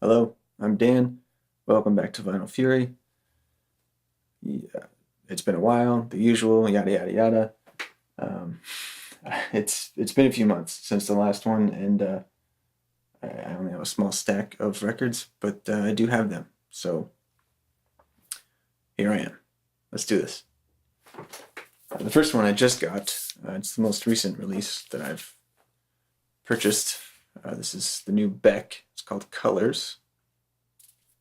Hello, I'm Dan. Welcome back to Vinyl Fury. Yeah, it's been a while, the usual, yada yada yada. Um, it's been a few months since the last one, and I only have a small stack of records, but I do have them. So here I am. Let's do this. The first one I just got. It's the most recent release that I've purchased. This is the new Beck. It's called Colors.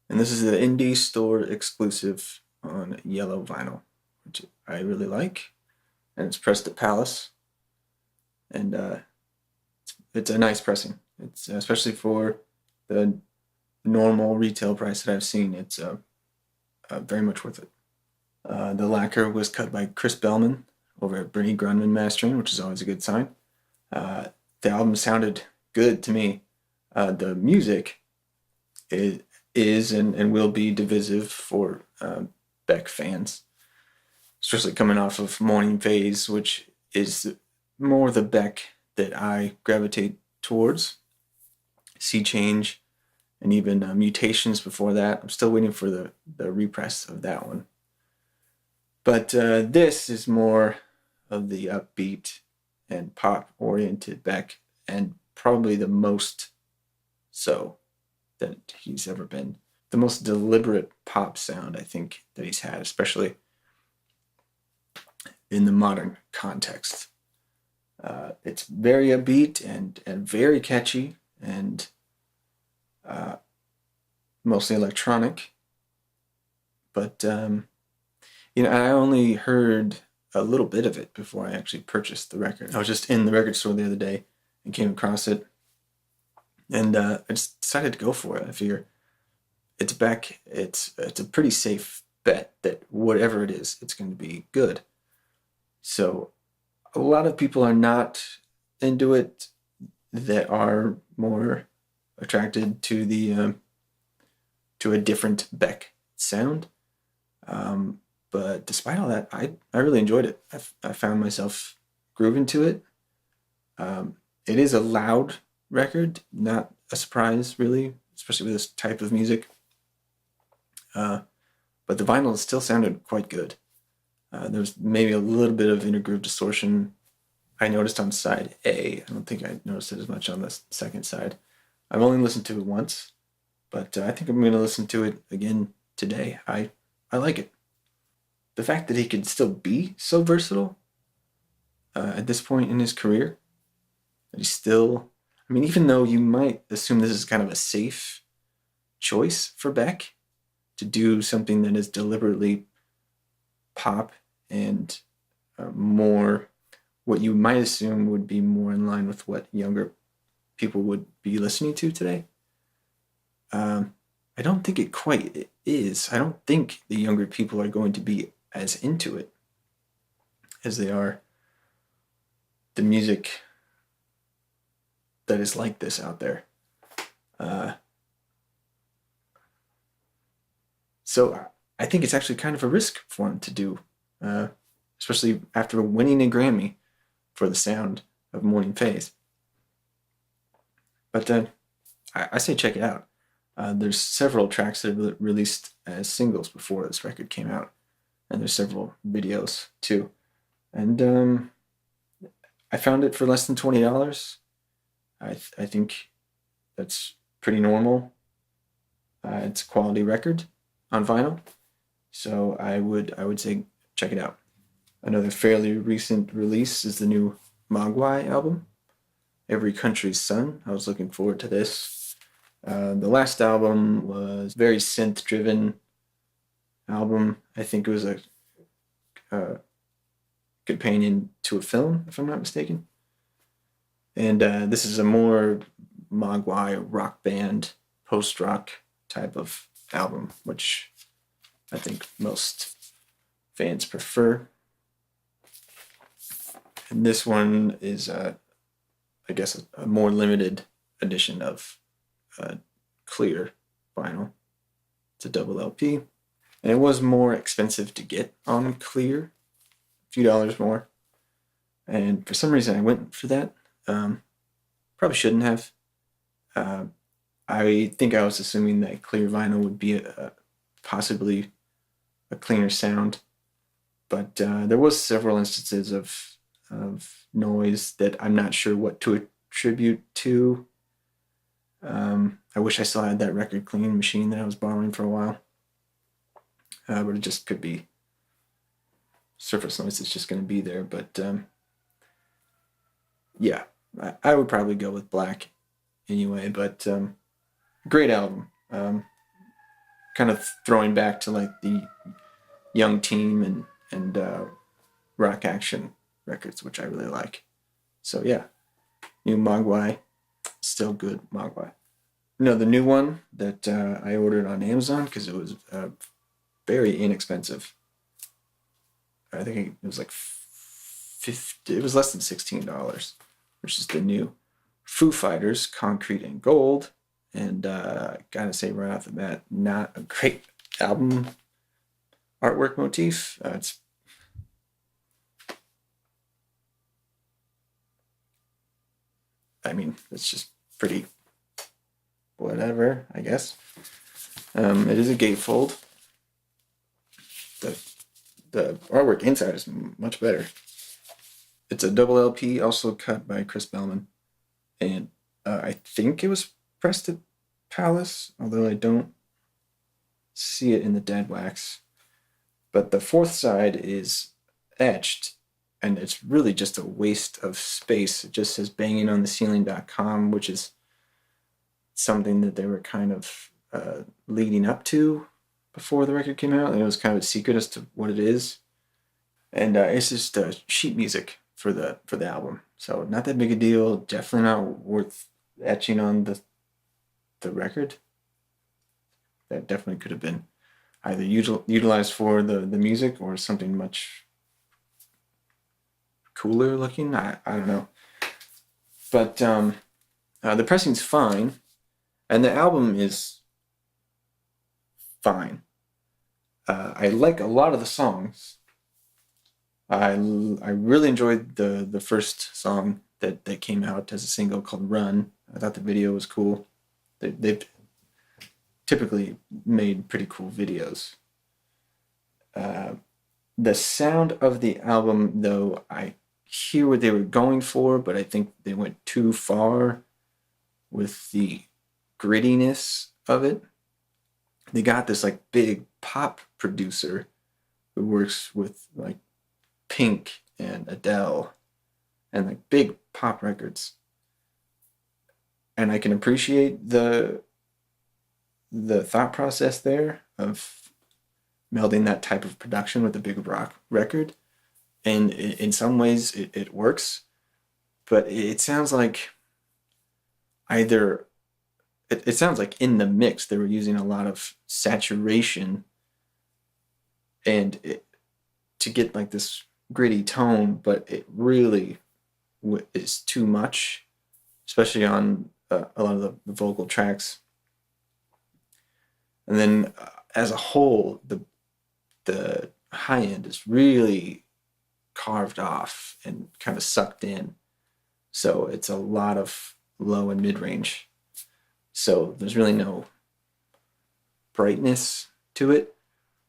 And this is the indie store exclusive on yellow vinyl, which I really like. And it's Preston Palace. And it's a nice pressing. It's especially for the normal retail price that I've seen. It's very much worth it. The lacquer was cut by Chris Bellman over at Bernie Grunman Mastering, which is always a good sign. The album sounded good to me. The music is and will be divisive for Beck fans, especially coming off of Morning Phase, which is more the Beck that I gravitate towards. Sea Change and even Mutations before that. I'm still waiting for the repress of that one. But this is more of the upbeat and pop-oriented Beck, and probably the most so that he's ever been. The most deliberate pop sound I think that he's had, especially in the modern context. It's very upbeat and very catchy and mostly electronic. But I only heard a little bit of it before I actually purchased the record. I was just in the record store the other day and came across it, and I just decided to go for it. I figure it's Beck. It's a pretty safe bet that whatever it is, it's going to be good. So a lot of people are not into it, that are more attracted to the to a different Beck sound. But despite all that, I really enjoyed it. I found myself grooving to it. It is a loud record, not a surprise really, especially with this type of music. But the vinyl still sounded quite good. There's maybe a little bit of intergroove distortion I noticed on side A. I don't think I noticed it as much on the second side. I've only listened to it once, but I think I'm going to listen to it again today. I like it. The fact that he could still be so versatile at this point in his career, that he's still, I mean, even though you might assume this is kind of a safe choice for Beck to do something that is deliberately pop and more what you might assume would be more in line with what younger people would be listening to today. I don't think it quite is. I don't think the younger people are going to be as into it as they are the music that is like this out there. So I think it's actually kind of a risk for him to do, especially after winning a Grammy for the sound of Morning Phase. But I say check it out. There's several tracks that have released as singles before this record came out, and there's several videos too. And I found it for less than $20. I think that's pretty normal. It's a quality record on vinyl, so I would say check it out. Another fairly recent release is the new Mogwai album, Every Country's Son. I was looking forward to this. The last album was very synth-driven album. I think it was a companion to a film, if I'm not mistaken. And this is a more Mogwai rock band, post-rock type of album, which I think most fans prefer. And this one is, I guess, a more limited edition of clear vinyl. It's a double LP. And it was more expensive to get on clear, a few dollars more. And for some reason I went for that. Probably shouldn't have. I think I was assuming that clear vinyl would be possibly a cleaner sound, but there was several instances of noise that I'm not sure what to attribute to. I wish I still had that record cleaning machine that I was borrowing for a while, but it just could be surface noise that's just going to be there. But yeah, I would probably go with Black anyway. But great album. Kind of throwing back to like the Young Team and Rock Action records, which I really like. So yeah, new Mogwai, still good Mogwai. No, the new one that I ordered on Amazon because it was very inexpensive. I think it was like 50. It was less than $16, which is the new Foo Fighters, Concrete and Gold. And gotta say right off the bat, not a great album artwork motif. It's just pretty whatever, I guess. It is a gatefold. The artwork inside is much better. It's a double LP, also cut by Chris Bellman, and I think it was Preston Palace, although I don't see it in the dead wax. But the fourth side is etched, and it's really just a waste of space. It just says bangingontheceiling.com, which is something that they were kind of leading up to before the record came out, and it was kind of a secret as to what it is. And it's just sheet music for the album, so not that big a deal. Definitely not worth etching on the record. That definitely could have been either utilized for the music or something much cooler looking. I don't know, but the pressing's fine, and the album is fine. I like a lot of the songs. I really enjoyed the first song that came out as a single called Run. I thought the video was cool. They've typically made pretty cool videos. The sound of the album, though, I hear what they were going for, but I think they went too far with the grittiness of it. They got this like big pop producer who works with like Pink and Adele and like big pop records, and I can appreciate the thought process there of melding that type of production with a big rock record, and in some ways it works, but it sounds like either it sounds like in the mix they were using a lot of saturation and to get like this gritty tone, but it really is too much, especially on a lot of the vocal tracks. And then as a whole, the high end is really carved off and kind of sucked in. So it's a lot of low and mid range. So there's really no brightness to it,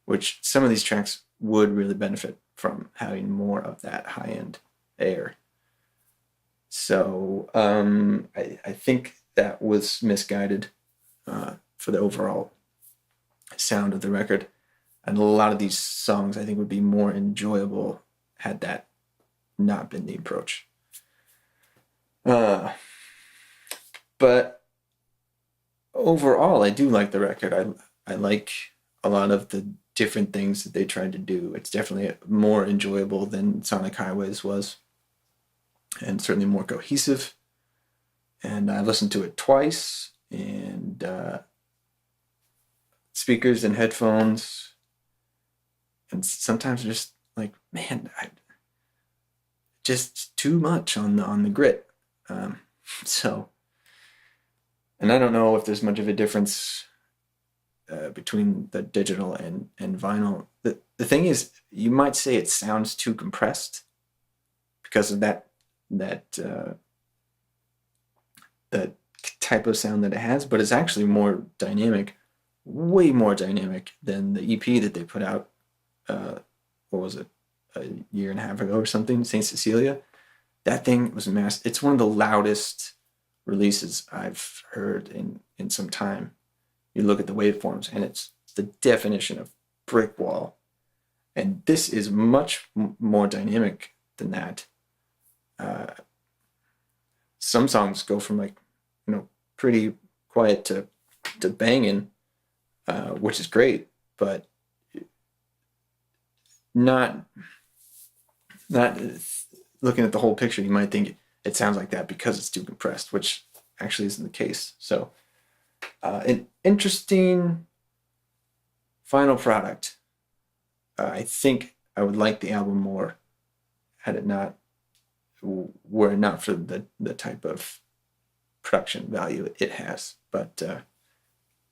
which some of these tracks would really benefit from having more of that high end air. So I think that was misguided for the overall sound of the record. And a lot of these songs I think would be more enjoyable had that not been the approach. But overall, I do like the record. I like a lot of the different things that they tried to do. It's definitely more enjoyable than Sonic Highways was, and certainly more cohesive. And I listened to it twice, and speakers and headphones, and sometimes I'm just like, man, just too much on the grit. So, and I don't know if there's much of a difference between the digital and vinyl. The thing is, you might say it sounds too compressed because of that type of sound that it has, but it's actually more dynamic, way more dynamic than the EP that they put out. What was it, a year and a half ago or something? Saint Cecilia. That thing was massive. It's one of the loudest releases I've heard in some time. You look at the waveforms, and it's the definition of brick wall. And this is much more dynamic than that. Some songs go from like, pretty quiet to banging, which is great, but not looking at the whole picture. You might think it sounds like that because it's too compressed, which actually isn't the case. So an interesting final product. I think I would like the album more had it not, were it not for the type of production value it has. But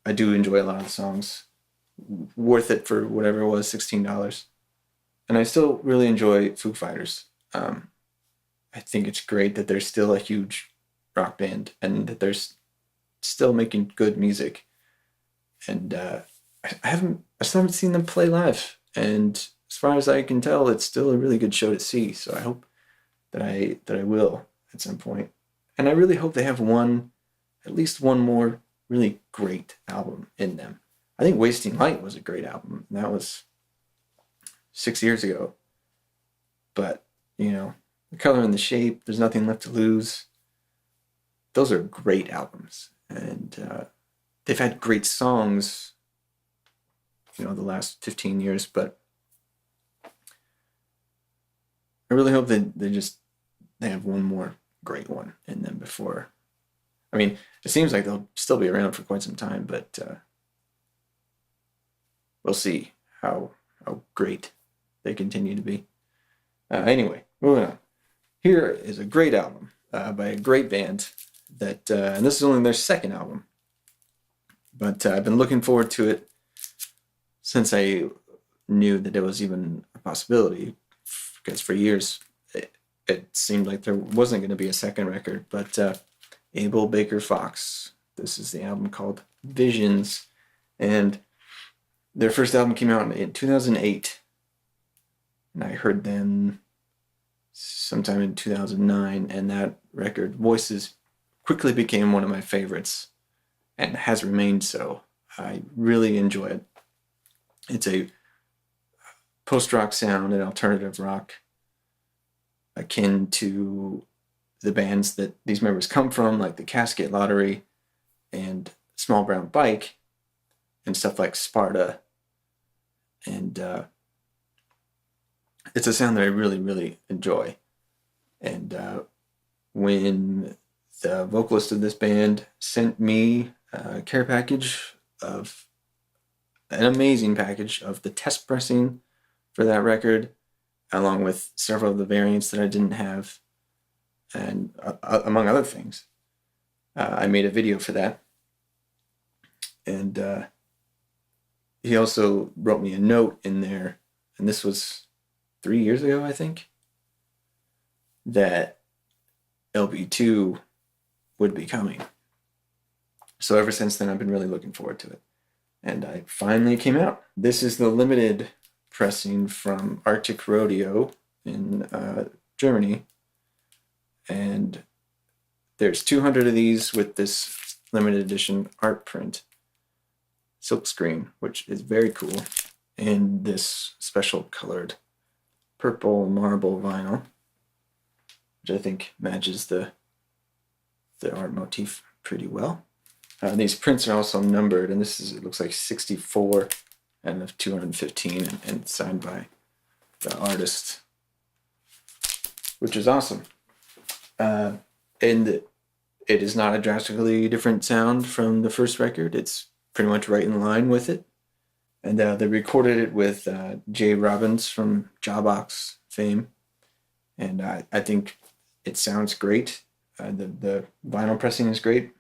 I do enjoy a lot of the songs. Worth it for whatever it was, $16. And I still really enjoy Foo Fighters. I think it's great that they're still a huge rock band and that they're still making good music. And I still haven't seen them play live. And as far as I can tell, it's still a really good show to see. So I hope that I will at some point. And I really hope they have at least one more really great album in them. I think Wasting Light was a great album. And that was 6 years ago. But, The Color and the Shape, There's Nothing Left to Lose. Those are great albums. And they've had great songs, the last 15 years. But I really hope that they have one more great one in them before. I mean, it seems like they'll still be around for quite some time, but we'll see how great they continue to be. Anyway, moving on. Here is a great album by a great band that, and this is only their second album, but I've been looking forward to it since I knew that it was even a possibility, because for years it seemed like there wasn't going to be a second record. But Abel Baker Fox, this is the album called Visions, and their first album came out in 2008, and I heard them sometime in 2009, and that record, Voices, quickly became one of my favorites and has remained so. I really enjoy it. It's a post-rock sound and alternative rock akin to the bands that these members come from, like the Casket Lottery and Small Brown Bike and stuff like Sparta. And it's a sound that I really, really enjoy. And when the vocalist of this band sent me a care package of an amazing package of the test pressing for that record, along with several of the variants that I didn't have, and among other things, I made a video for that. And he also wrote me a note in there, and this was 3 years ago, I think, that LB2 would be coming. So ever since then, I've been really looking forward to it. And it finally came out. This is the limited pressing from Arctic Rodeo in Germany. And there's 200 of these with this limited edition art print silkscreen, which is very cool. And this special colored purple marble vinyl, which I think matches the art motif pretty well. These prints are also numbered, and it looks like 64 and of 215, and signed by the artist, which is awesome. And it is not a drastically different sound from the first record. It's pretty much right in line with it. And they recorded it with Jay Robbins from Jawbox fame. And I think it sounds great. The vinyl pressing is great.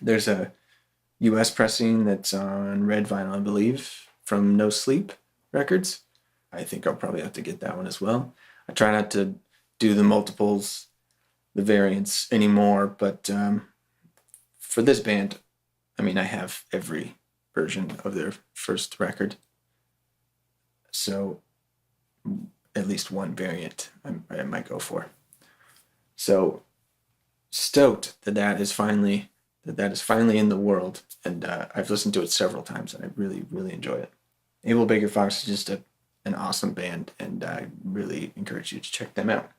There's a US pressing that's on red vinyl, I believe, from No Sleep Records. I think I'll probably have to get that one as well. I try not to do the multiples, the variants anymore, but for this band, I mean, I have every version of their first record. So at least one variant I might go for. So stoked that is finally in the world, and I've listened to it several times, and I really, really enjoy it. Abel Baker Fox is just an awesome band, and I really encourage you to check them out.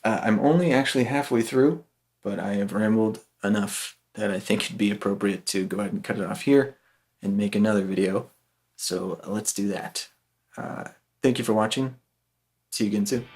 I'm only actually halfway through, but I have rambled enough that I think it'd be appropriate to go ahead and cut it off here and make another video. So let's do that. Thank you for watching. See you again soon.